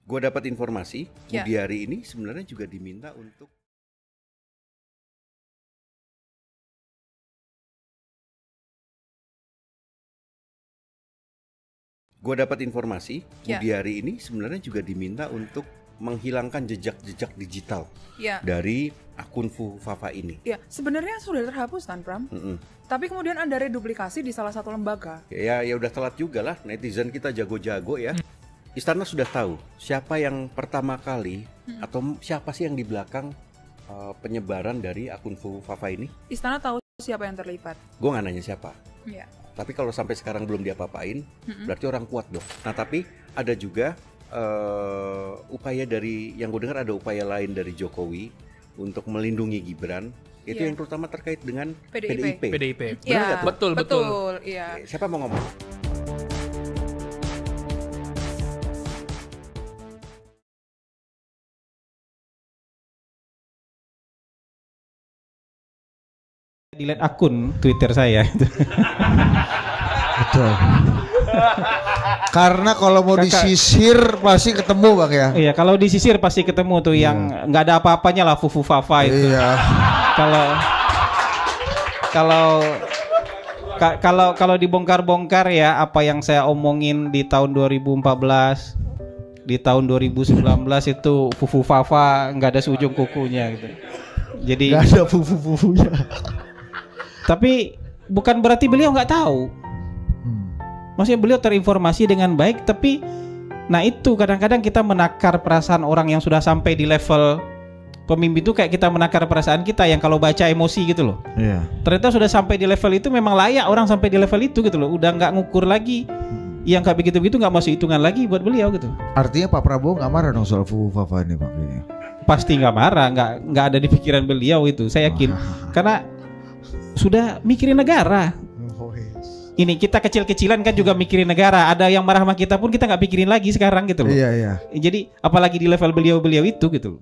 Gue dapat informasi, Ya. Budi Ari ini sebenarnya juga diminta untuk Ya. Budi Ari ini sebenarnya juga diminta untuk menghilangkan jejak-jejak digital Ya. dari akun Fufafa ini. Ya, sebenarnya sudah terhapus kan, Pram? Tapi kemudian ada reduplikasi di salah satu lembaga. Ya udah telat juga lah, netizen kita jago-jago ya. Istana sudah tahu siapa yang pertama kali atau siapa sih yang di belakang penyebaran dari akun Fufafa ini. Istana tahu siapa yang terlibat. Gue nggak nanya siapa. Ya. Tapi kalau sampai sekarang belum diapa-apain, berarti orang kuat dong. Nah tapi ada juga upaya dari, yang gue dengar ada upaya lain dari Jokowi untuk melindungi Gibran. Itu Iya. yang terutama terkait dengan PDIP. PDIP. Ya, nggak tuh? betul. Iya. Siapa mau ngomong? Delete akun Twitter saya. Betul. Karena kalau mau disisir pasti ketemu Bang ya. Iya, kalau disisir pasti ketemu tuh yang nggak ada apa-apanya lah Fufafa itu. Iya. Kalau dibongkar-bongkar ya apa yang saya omongin di tahun 2014, di tahun 2019 itu Fufafa nggak ada seujung kukunya gitu. Jadi Gak ada fufu-fufunya. tapi bukan berarti beliau nggak tahu. Maksudnya beliau terinformasi dengan baik, tapi nah itu kadang-kadang kita menakar perasaan orang yang sudah sampai di level pemimpin itu kayak kita menakar perasaan kita yang kalau baca emosi gitu loh. Iya. Ternyata sudah sampai di level itu memang layak orang sampai di level itu gitu loh. Udah nggak ngukur lagi. Yang kayak begitu-begitu nggak masuk hitungan lagi buat beliau gitu. Artinya Pak Prabowo nggak marah dong soal fufu-fafa ini Bang ini. Pasti nggak marah, nggak ada di pikiran beliau itu. Saya yakin karena sudah mikirin negara. Ini kita kecil-kecilan kan juga mikirin negara. Ada yang marah sama kita pun kita nggak pikirin lagi sekarang gitu loh. Iya. Jadi apalagi di level beliau itu gitu loh.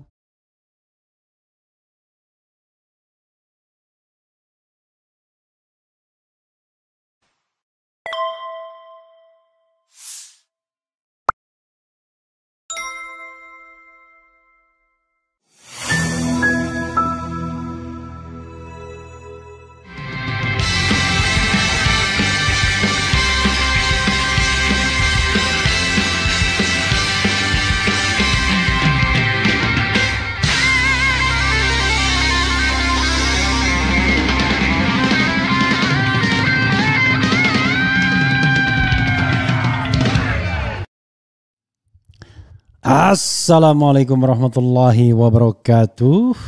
Assalamualaikum warahmatullahi wabarakatuh.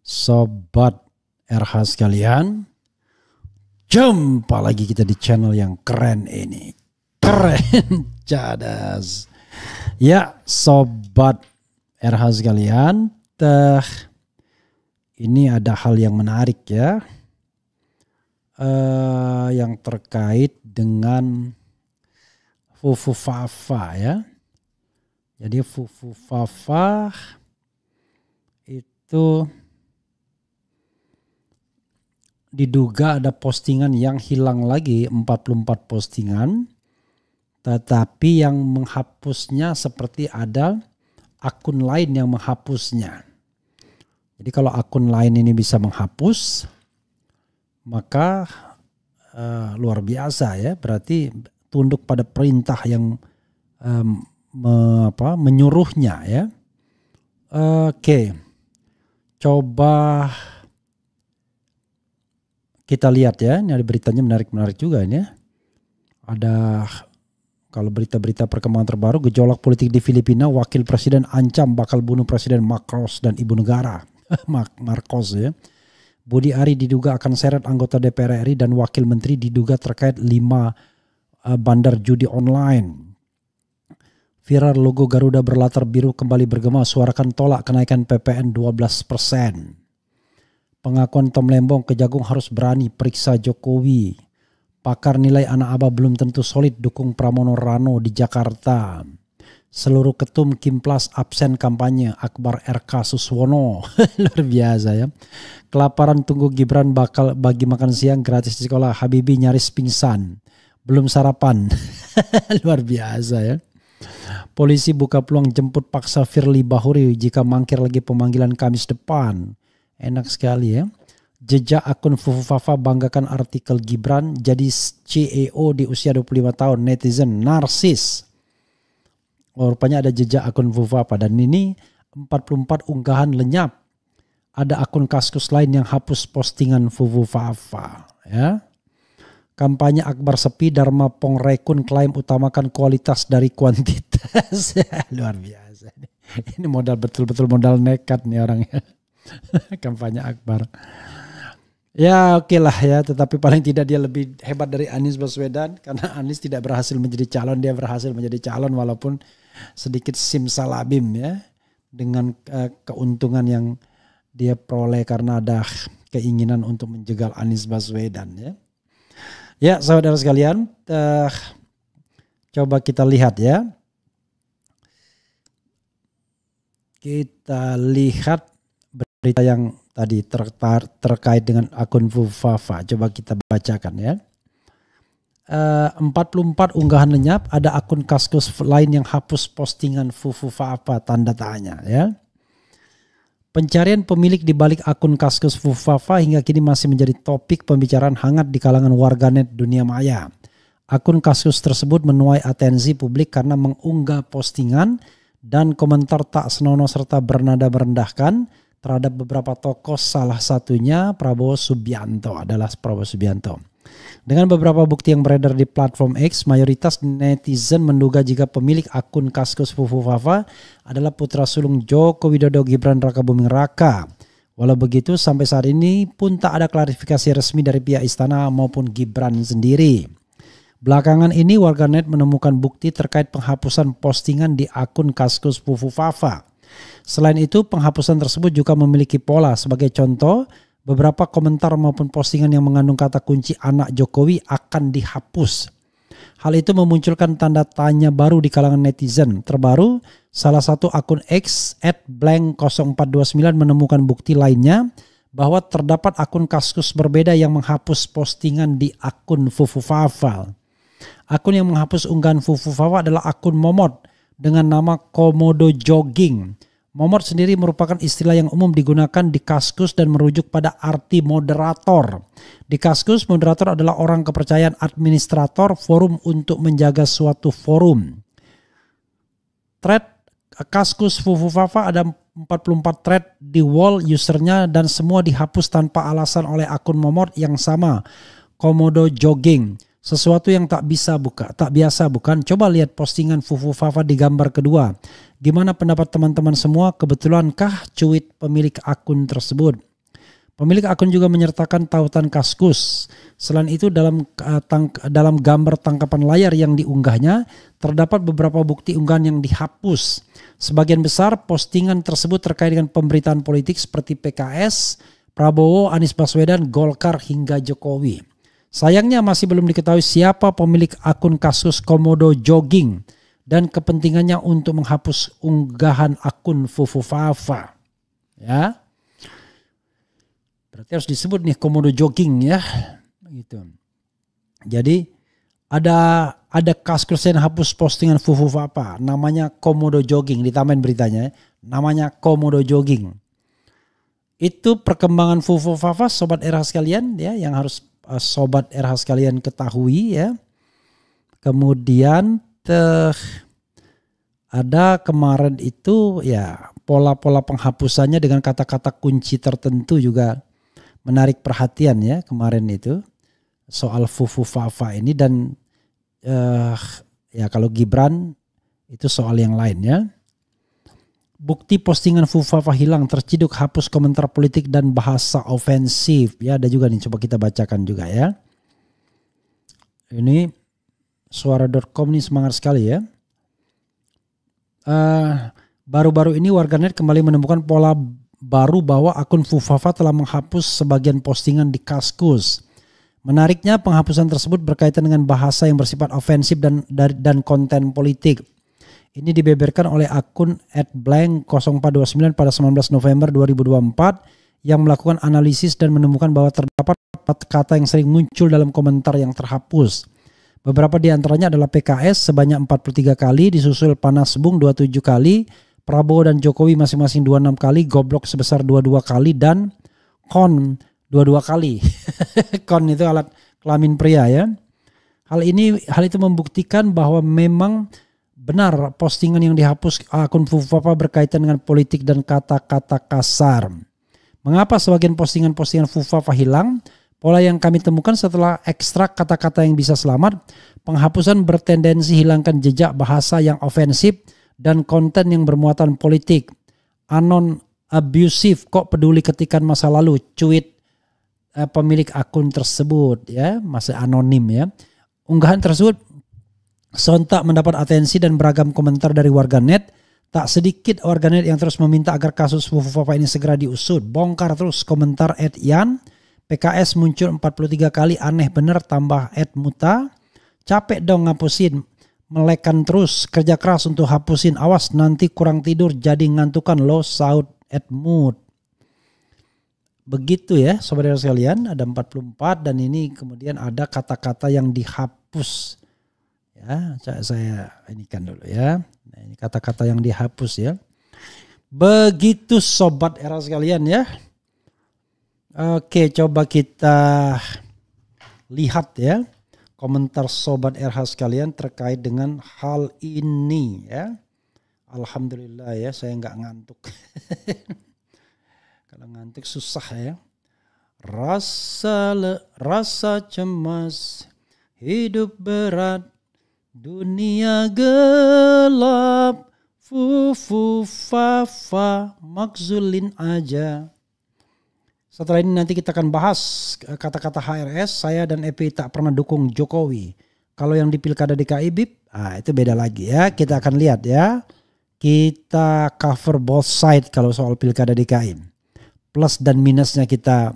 Sobat RH sekalian, jumpa lagi kita di channel yang keren ini. Keren cadas. Ya sobat RH sekalian, ini ada hal yang menarik ya, yang terkait dengan Fufafa ya. Jadi Fufafa itu diduga ada postingan yang hilang lagi, 44 postingan. Tetapi yang menghapusnya seperti ada akun lain yang menghapusnya. Jadi kalau akun lain ini bisa menghapus, maka luar biasa ya. Berarti tunduk pada perintah yang menyuruhnya ya. Oke. Coba kita lihat ya. Ini ada beritanya menarik-menarik juga ini ya. Ada kalau berita-berita perkembangan terbaru, gejolak politik di Filipina, wakil presiden ancam bakal bunuh Presiden Marcos dan ibu negara. Marcos ya. Budi Ari diduga akan seret anggota DPR RI dan wakil menteri diduga terkait 5 bandar judi online. Viral logo Garuda berlatar biru kembali bergema, suarakan tolak kenaikan PPN 12%. Pengakuan Tom Lembong, Kejagung harus berani periksa Jokowi. Pakar nilai anak abah belum tentu solid dukung Pramono Rano di Jakarta. Seluruh ketum Kimplas absen kampanye, Akbar RK Suswono. Luar biasa ya. Kelaparan tunggu Gibran bakal bagi makan siang gratis di sekolah. Habibie nyaris pingsan. Belum sarapan. Luar biasa ya. Polisi buka peluang jemput paksa Firly Bahuri jika mangkir lagi pemanggilan Kamis depan. Enak sekali ya. Jejak akun Fufu Fafa banggakan artikel Gibran jadi CEO di usia 25 tahun. Netizen narsis. Oh, rupanya ada jejak akun Fufu Fafa. Dan ini 44 unggahan lenyap. Ada akun Kaskus lain yang hapus postingan Fufu Fafa. Ya. Kampanye Akbar sepi, Dharma Pongrekun klaim utamakan kualitas dari kuantitas. Luar biasa. Ini modal betul-betul modal nekat nih orangnya. Kampanye Akbar. Ya oke lah ya, tetapi paling tidak dia lebih hebat dari Anies Baswedan. Karena Anies tidak berhasil menjadi calon, dia berhasil menjadi calon walaupun sedikit simsalabim ya. Dengan keuntungan yang dia peroleh karena ada keinginan untuk menjegal Anies Baswedan ya. Ya saudara sekalian, coba kita lihat ya. Kita lihat berita yang tadi terkait dengan akun Fufu Fafa. Coba kita bacakan ya. 44 unggahan lenyap, ada akun Kaskus lain yang hapus postingan Fufu Fafa tanda tanya ya. Pencarian pemilik di balik akun Kaskus Fufu Fafa hingga kini masih menjadi topik pembicaraan hangat di kalangan warganet dunia maya. Akun Kaskus tersebut menuai atensi publik karena mengunggah postingan dan komentar tak senonoh serta bernada merendahkan terhadap beberapa tokoh, salah satunya Prabowo Subianto. Dengan beberapa bukti yang beredar di platform X, mayoritas netizen menduga jika pemilik akun Kaskus Fufu Fafa adalah putra sulung Joko Widodo Gibran Rakabuming Raka. Walau begitu, sampai saat ini pun tak ada klarifikasi resmi dari pihak istana maupun Gibran sendiri. Belakangan ini warganet menemukan bukti terkait penghapusan postingan di akun Kaskus Fufu Fafa. Selain itu, penghapusan tersebut juga memiliki pola. Sebagai contoh, beberapa komentar maupun postingan yang mengandung kata kunci anak Jokowi akan dihapus. Hal itu memunculkan tanda tanya baru di kalangan netizen. Terbaru, salah satu akun X @blank0429 menemukan bukti lainnya bahwa terdapat akun Kaskus berbeda yang menghapus postingan di akun Fufu Fafa. Akun yang menghapus unggahan Fufu Fafa adalah akun Momot dengan nama Komodo Jogging. Momot sendiri merupakan istilah yang umum digunakan di Kaskus dan merujuk pada arti moderator. Di Kaskus, moderator adalah orang kepercayaan administrator forum untuk menjaga suatu forum. Thread Kaskus Fufu Fafa ada 44 thread di wall usernya dan semua dihapus tanpa alasan oleh akun Momot yang sama, Komodo Jogging. Sesuatu yang tak biasa bukan? Coba lihat postingan Fufu Fafa di gambar kedua. Gimana pendapat teman-teman semua? Kebetulankah cuit pemilik akun tersebut? Pemilik akun juga menyertakan tautan Kaskus. Selain itu dalam gambar tangkapan layar yang diunggahnya terdapat beberapa bukti unggahan yang dihapus. Sebagian besar postingan tersebut terkait dengan pemberitaan politik seperti PKS, Prabowo, Anies Baswedan, Golkar hingga Jokowi. Sayangnya masih belum diketahui siapa pemilik akun Kaskus Komodo Jogging dan kepentingannya untuk menghapus unggahan akun Fufu Fafa. Ya. Berarti harus disebut nih Komodo Jogging ya. Gitu. Jadi ada Kaskus yang hapus postingan Fufu Fafa, namanya Komodo Jogging, ditambahin beritanya, namanya Komodo Jogging. Itu perkembangan Fufu Fafa sobat RH sekalian ya, yang harus sobat RH sekalian ketahui ya. Kemudian ada kemarin itu ya pola-pola penghapusannya dengan kata-kata kunci tertentu juga menarik perhatian ya kemarin itu soal Fufu Fafa ini. Dan ya kalau Gibran itu soal yang lain ya. Bukti postingan Fufu Fafa hilang, terciduk, hapus komentar politik dan bahasa ofensif. Ya ada juga nih, coba kita bacakan juga ya. Ini suara.com nih semangat sekali ya. Baru-baru ini warganet kembali menemukan pola baru bahwa akun Fufu Fafa telah menghapus sebagian postingan di Kaskus. Menariknya penghapusan tersebut berkaitan dengan bahasa yang bersifat ofensif dan konten politik. Ini dibeberkan oleh akun @blank0429 pada 19 November 2024 yang melakukan analisis dan menemukan bahwa terdapat kata yang sering muncul dalam komentar yang terhapus. Beberapa di antaranya adalah PKS sebanyak 43 kali, disusul Panas Bung 27 kali, Prabowo dan Jokowi masing-masing 26 kali, Goblok sebesar 22 kali, dan Kon 22 kali. Kon itu alat kelamin pria ya. Hal itu membuktikan bahwa memang benar postingan yang dihapus akun Fufafa berkaitan dengan politik dan kata-kata kasar. Mengapa sebagian postingan-postingan Fufafa hilang? Pola yang kami temukan setelah ekstrak kata-kata yang bisa selamat, penghapusan bertendensi hilangkan jejak bahasa yang ofensif dan konten yang bermuatan politik. Anon abusif, kok peduli ketikan masa lalu, cuit pemilik akun tersebut ya, masih anonim ya. Unggahan tersebut sontak mendapat atensi dan beragam komentar dari warganet. Tak sedikit warganet yang terus meminta agar kasus Fufafa ini segera diusut. Bongkar terus komentar @yan. PKS muncul 43 kali, aneh bener tambah @muta. Capek dong ngapusin, melekan terus, kerja keras untuk hapusin, awas nanti kurang tidur jadi ngantukan lo, saud @mood. Begitu ya saudara sekalian, ada 44 dan ini kemudian ada kata-kata yang dihapus. Ya, saya inikan dulu ya. Nah, ini kata-kata yang dihapus ya. Begitu sobat era sekalian ya. Oke, coba kita lihat ya komentar sobat RH sekalian terkait dengan hal ini ya. Alhamdulillah ya, saya nggak ngantuk. Kalau ngantuk susah ya. Rasa cemas, hidup berat, dunia gelap, Fufafa makzulin aja. Setelah ini nanti kita akan bahas kata-kata HRS. Saya dan EP tak pernah dukung Jokowi. Kalau yang di Pilkada DKI BIP, itu beda lagi ya. Kita akan lihat ya. Kita cover both side kalau soal Pilkada DKI. Plus dan minusnya kita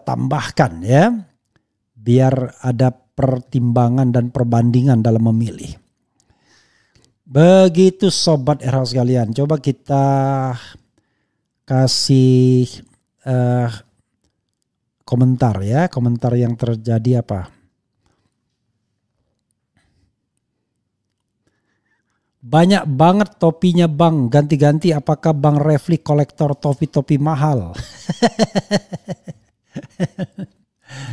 tambahkan ya. Biar ada pertimbangan dan perbandingan dalam memilih. Begitu sobat RH sekalian. Coba kita kasih komentar ya, komentar yang terjadi apa. Banyak banget topinya bang, ganti-ganti, apakah bang Refli kolektor topi-topi mahal?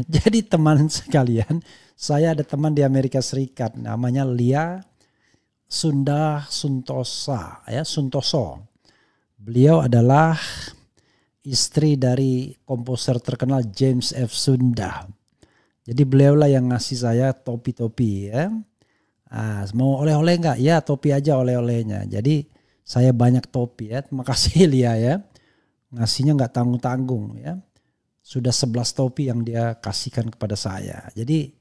Jadi teman sekalian, saya ada teman di Amerika Serikat namanya Lia Suntoso ya, Suntoso. Beliau adalah istri dari komposer terkenal James F. Sunda. Jadi beliaulah yang ngasih saya topi-topi ya. Mau oleh-oleh enggak? Ya topi aja oleh-olehnya. Jadi saya banyak topi ya. Terima kasih Lia ya. Ngasihnya enggak tanggung-tanggung ya. Sudah 11 topi yang dia kasihkan kepada saya. Jadi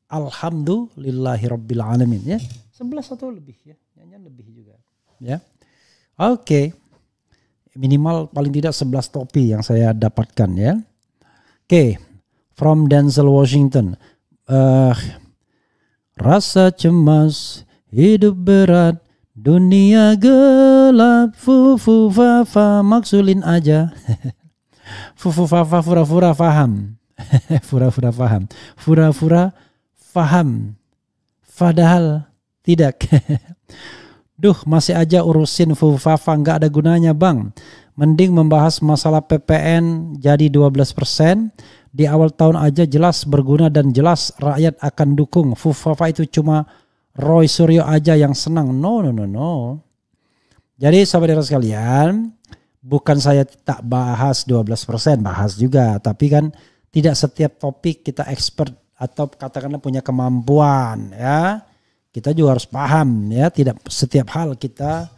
alhamdulillahirabbil alamin ya. 11 atau lebih ya. Nyanyian lebih juga. Ya. Oke. Minimal paling tidak 11 topi yang saya dapatkan ya. Oke. From Denzel Washington. Rasa cemas, hidup berat, dunia gelap, Fufafa maksulin aja. Fufafa fura-fura faham. Fura-fura faham. Fura-fura faham. Padahal tidak. Duh, masih aja urusin Fufafa, nggak ada gunanya bang. Mending membahas masalah PPN jadi 12%. Di awal tahun aja jelas berguna dan jelas rakyat akan dukung. Fufafa itu cuma Roy Suryo aja yang senang. No. Jadi sahabat sekalian, bukan saya tak bahas 12%, bahas juga. Tapi kan tidak setiap topik kita expert atau katakanlah punya kemampuan ya. Kita juga harus paham ya, tidak setiap hal kita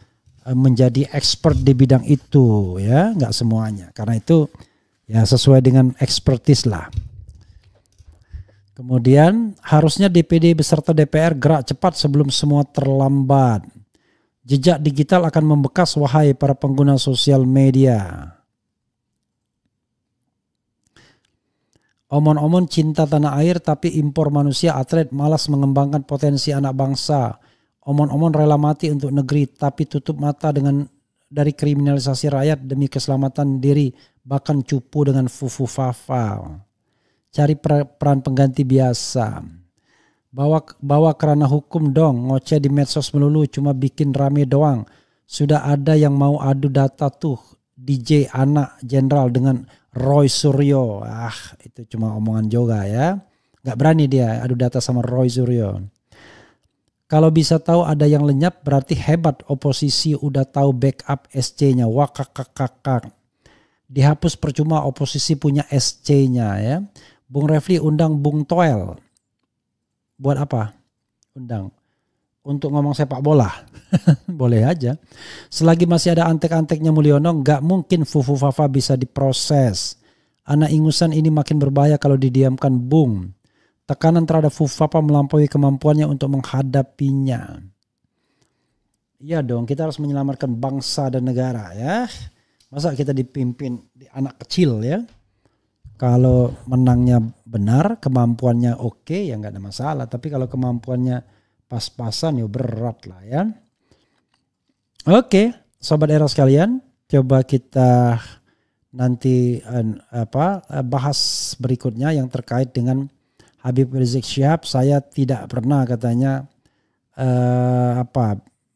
menjadi expert di bidang itu ya, nggak semuanya. Karena itu ya sesuai dengan expertise lah. Kemudian harusnya DPD beserta DPR gerak cepat sebelum semua terlambat. Jejak digital akan membekas wahai para pengguna sosial media. Omon-omon cinta tanah air tapi impor manusia atlet malas mengembangkan potensi anak bangsa. Omon-omon rela mati untuk negeri tapi tutup mata dari kriminalisasi rakyat demi keselamatan diri, bahkan cupu dengan Fufafa. Cari peran pengganti biasa. Bawa kerana hukum dong, ngoceh di medsos melulu cuma bikin rame doang. Sudah ada yang mau adu data tuh, DJ anak jenderal dengan Roy Suryo. Itu cuma omongan juga ya. Gak berani dia adu data sama Roy Suryo. Kalau bisa tahu ada yang lenyap berarti hebat oposisi udah tahu backup SC-nya. Wakakakakak. Dihapus percuma oposisi punya SC-nya ya. Bung Refli undang Bung Toel. Buat apa? Undang. Untuk ngomong sepak bola. Boleh aja. Selagi masih ada antek-anteknya Mulyono, gak mungkin Fufu Fafa bisa diproses. Anak ingusan ini makin berbahaya kalau didiamkan Bung. Tekanan terhadap Fufu Fafa melampaui kemampuannya untuk menghadapinya. Iya dong, kita harus menyelamatkan bangsa dan negara ya. Masa kita dipimpin di anak kecil ya. Kalau menangnya benar, kemampuannya oke, ya nggak ada masalah. Tapi kalau kemampuannya pas-pasan ya berat lah ya. Oke, sobat era sekalian, coba kita nanti bahas berikutnya yang terkait dengan Habib Rizik Syihab. Saya tidak pernah katanya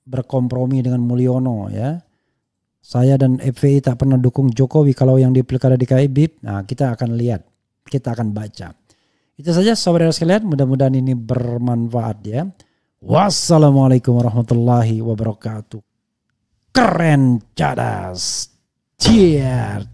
berkompromi dengan Mulyono ya. Saya dan FPI tak pernah dukung Jokowi kalau yang di Pilkada DKI BIP. Nah, kita akan lihat, kita akan baca. Itu saja sobat era sekalian, mudah-mudahan ini bermanfaat ya. Wassalamualaikum warahmatullahi wabarakatuh. Keren cadas. Cheer.